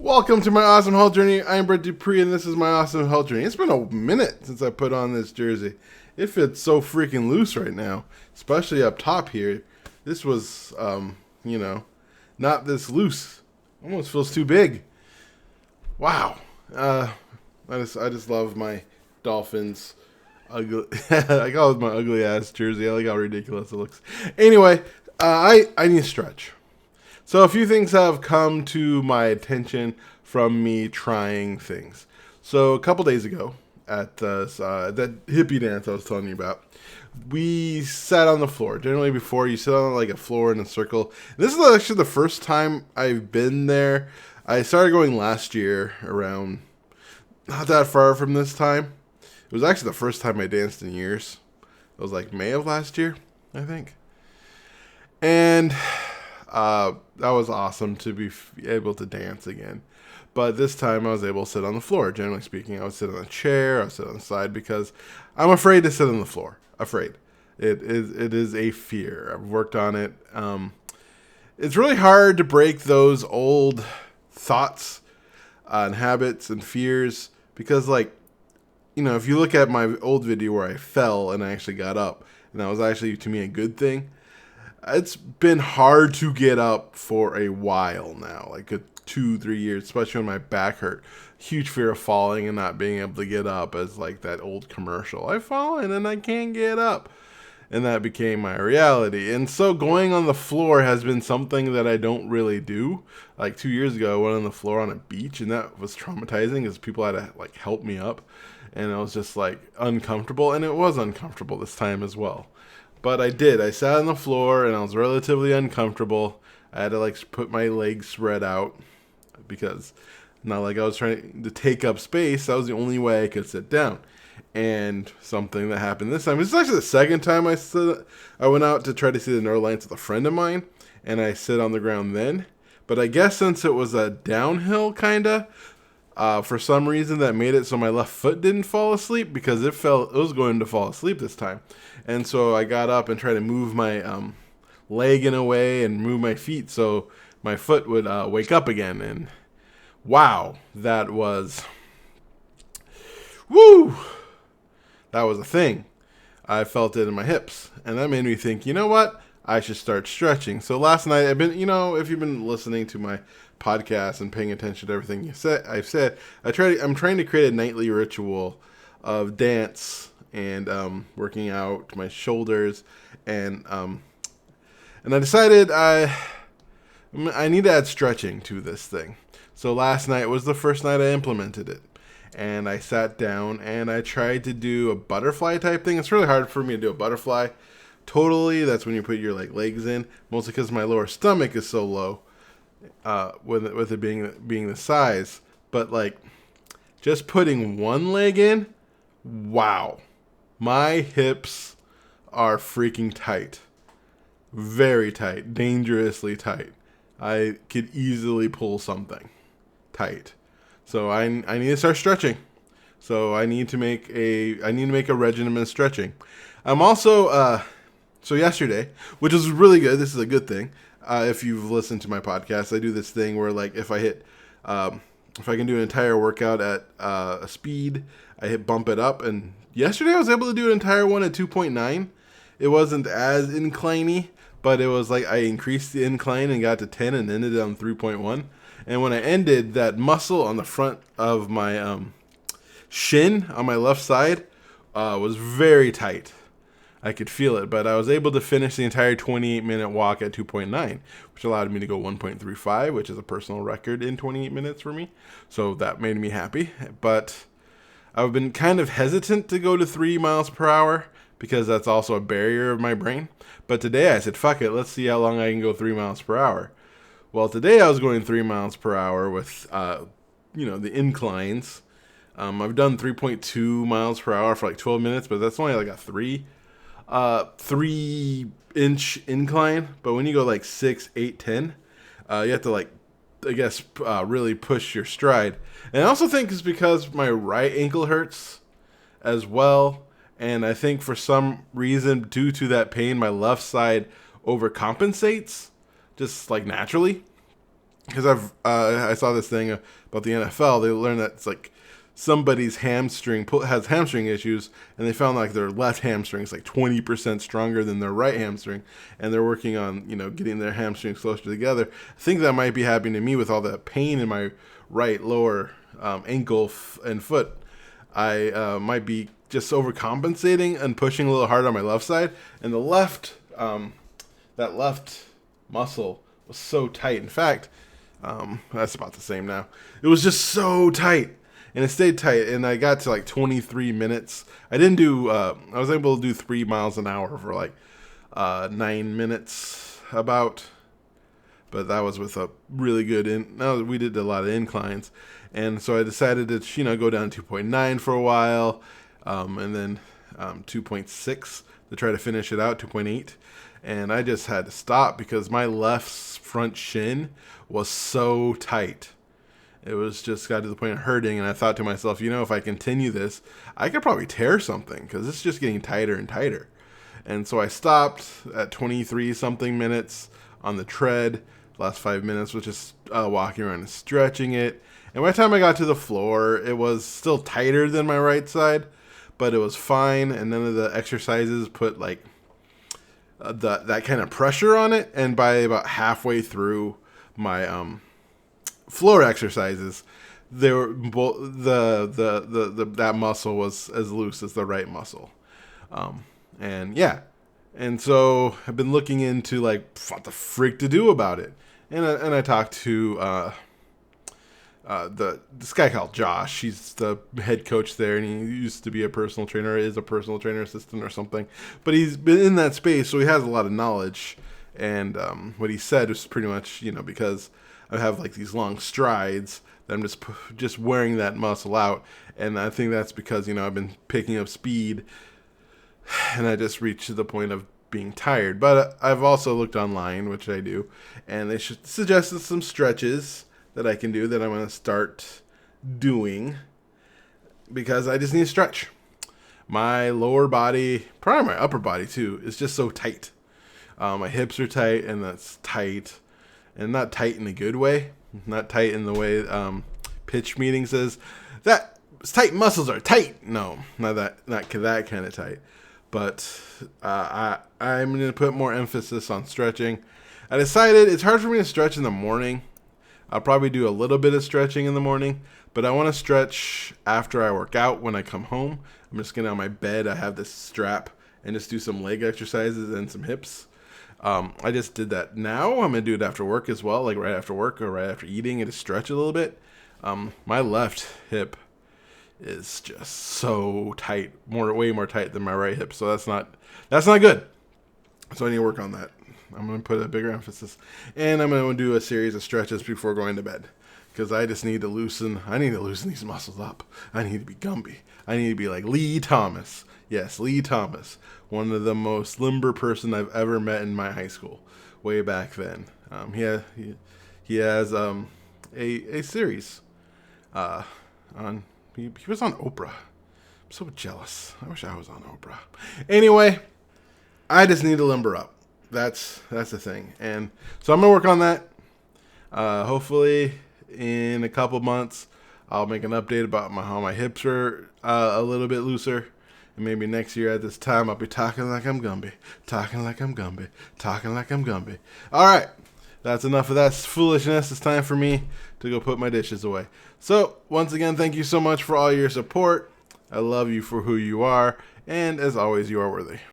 Welcome to my awesome health journey. I'm Brett Dupree, and this is my awesome health journey. It's been a minute since I put on this jersey. It fits so freaking loose right now, especially up top here. This was, not this loose. Almost feels too big. Wow. I just love my Dolphins. Ugly. I call it my ugly ass jersey. I like how ridiculous it looks. Anyway, I need to stretch. So a few things have come to my attention from me trying things. So a couple days ago at that hippie dance I was telling you about, we sat on the floor. Generally before you sit on like a floor in a circle. This is actually the first time I've been there. I started going last year around not that far from this time. It was actually the first time I danced in years. It was like May of last year, I think. And that was awesome to be able to dance again. But this time I was able to sit on the floor. Generally speaking, I would sit on a chair, I would sit on the side because I'm afraid to sit on the floor. Afraid. It is a fear. I've worked on it. It's really hard to break those old thoughts and habits and fears because, if you look at my old video where I fell and I actually got up, and that was actually, to me, a good thing. It's been hard to get up for a while now, like a 2-3 years, especially when my back hurt. Huge fear of falling and not being able to get up, as like that old commercial. I've fallen and I can't get up. And that became my reality. And so going on the floor has been something that I don't really do. Like 2 years ago, I went on the floor on a beach, and that was traumatizing because people had to help me up. And it was just uncomfortable. And it was uncomfortable this time as well. But I did. I sat on the floor, and I was relatively uncomfortable. I had to put my legs spread out because not like I was trying to take up space. That was the only way I could sit down. And something that happened this time. This is actually the second time I went out to try to see the Northern Lights with a friend of mine, and I sit on the ground then. But I guess since it was a downhill kinda, for some reason that made it so my left foot didn't fall asleep because it was going to fall asleep this time. And so I got up and tried to move my leg in a way and move my feet so my foot would wake up again. And wow, that was a thing. I felt it in my hips, and that made me think, you know what? I should start stretching. So last night I've been, if you've been listening to my podcast and paying attention to everything I've said, I'm trying to create a nightly ritual of dance and working out my shoulders, and I decided I need to add stretching to this thing. So last night was the first night I implemented it, and I sat down and I tried to do a butterfly type thing. It's really hard for me to do a butterfly totally. That's when you put your legs in, mostly because my lower stomach is so low, with it being the size. But just putting one leg in, wow. My hips are freaking tight. Very tight. Dangerously tight. I could easily pull something tight. So I need to start stretching. So I need to make a regimen of stretching. I'm also so yesterday, which was really good. This is a good thing. If you've listened to my podcast, I do this thing where if I can do an entire workout at a speed, I bump it up. And yesterday I was able to do an entire one at 2.9. It wasn't as incliney, but it was I increased the incline and got to 10 and ended on 3.1. And when I ended, that muscle on the front of my shin on my left side was very tight. I could feel it, but I was able to finish the entire 28-minute walk at 2.9, which allowed me to go 1.35, which is a personal record in 28 minutes for me. So that made me happy. But I've been kind of hesitant to go to 3 miles per hour because that's also a barrier of my brain. But today I said, fuck it, let's see how long I can go 3 miles per hour. Well, today I was going 3 miles per hour with, the inclines. I've done 3.2 miles per hour for 12 minutes, but that's only a 3-inch incline. But when you go 6, 8, 10, you have to really push your stride. And I also think it's because my right ankle hurts as well. And I think for some reason, due to that pain, my left side overcompensates just naturally. because I saw this thing about the NFL. They learned that it's like somebody's hamstring has hamstring issues, and they found like their left hamstring is like 20% stronger than their right hamstring, and they're working on getting their hamstrings closer together. I think that might be happening to me with all that pain in my right lower ankle and foot. I might be just overcompensating and pushing a little hard on my left side, and the left that left muscle was so tight. In fact, that's about the same now. It was just so tight, and it stayed tight, and I got to like 23 minutes. I didn't do. I was able to do 3 miles an hour for like 9 minutes about, but that was with a really good. We did a lot of inclines, and so I decided to go down 2.9 for a while, and then 2.6 to try to finish it out, 2.8. And I just had to stop because my left front shin was so tight. It was just got to the point of hurting, and I thought to myself, if I continue this, I could probably tear something because it's just getting tighter and tighter. And so I stopped at 23 something minutes on the tread. The last 5 minutes was just walking around and stretching it. And by the time I got to the floor, it was still tighter than my right side, but it was fine. And none of the exercises put like that kind of pressure on it. And by about halfway through my floor exercises, they were both that muscle was as loose as the right muscle, and so I've been looking into like what the freak to do about it, and I talked to this guy called Josh. He's the head coach there, and he used to be a personal trainer, is a personal trainer assistant or something. But he's been in that space, so he has a lot of knowledge. And what he said was pretty much, because I have like these long strides that I'm just wearing that muscle out. And I think that's because, I've been picking up speed, and I just reached to the point of being tired. But I've also looked online, which I do, and they suggested some stretches that I can do that I'm going to start doing because I just need to stretch. My lower body, probably my upper body too, is just so tight. My hips are tight, and that's tight, and not tight in a good way. Not tight in the way pitch meeting says that tight muscles are tight. No, not that kind of tight. But I'm going to put more emphasis on stretching. I decided it's hard for me to stretch in the morning. I'll probably do a little bit of stretching in the morning, but I want to stretch after I work out when I come home. I'm just getting on my bed. I have this strap and just do some leg exercises and some hips. I just did that now. I'm going to do it after work as well, like right after work or right after eating, and just stretch a little bit. My left hip is just so tight, way more tight than my right hip. So that's not good. So I need to work on that. I'm going to put a bigger emphasis, and I'm going to do a series of stretches before going to bed because I just need to loosen. I need to loosen these muscles up. I need to be Gumby. I need to be like Lee Thomas. Yes, Lee Thomas, one of the most limber person I've ever met in my high school, way back then. He has a series on. He was on Oprah. I'm so jealous. I wish I was on Oprah. Anyway, I just need to limber up. That's the thing, and so I'm gonna work on that. Hopefully, in a couple months, I'll make an update about how my hips are a little bit looser, and maybe next year at this time I'll be talking like I'm Gumby, talking like I'm Gumby, talking like I'm Gumby. All right, that's enough of that foolishness. It's time for me to go put my dishes away. So once again, thank you so much for all your support. I love you for who you are, and as always, you are worthy.